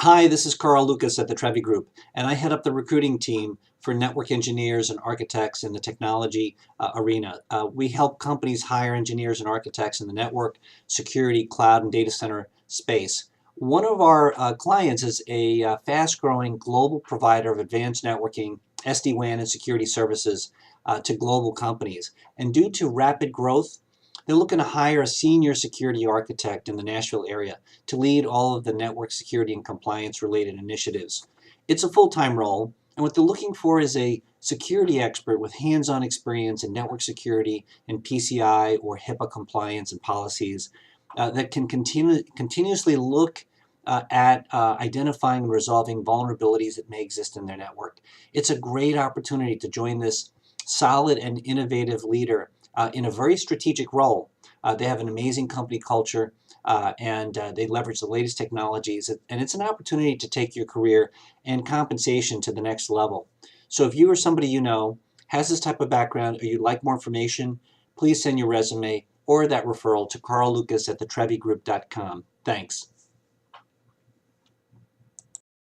Hi, this is Carl Lucas at the Trevi Group, and I head up the recruiting team for network engineers and architects in the technology arena. We help companies hire engineers and architects in the network, security, cloud, and data center space. One of our clients is a fast-growing global provider of advanced networking, SD-WAN, and security services to global companies. And due to rapid growth, they're looking to hire a senior security architect in the Nashville area to lead all of the network security and compliance related initiatives. It's a full-time role, and what they're looking for is a security expert with hands-on experience in network security and PCI or HIPAA compliance and policies that can continuously look at identifying and resolving vulnerabilities that may exist in their network. It's a great opportunity to join this solid and innovative leader in a very strategic role. They have an amazing company culture and they leverage the latest technologies, and it's an opportunity to take your career and compensation to the next level. So if you or somebody you know has this type of background or you'd like more information, please send your resume or that referral to carllucas@thetrevigroup.com. Thanks.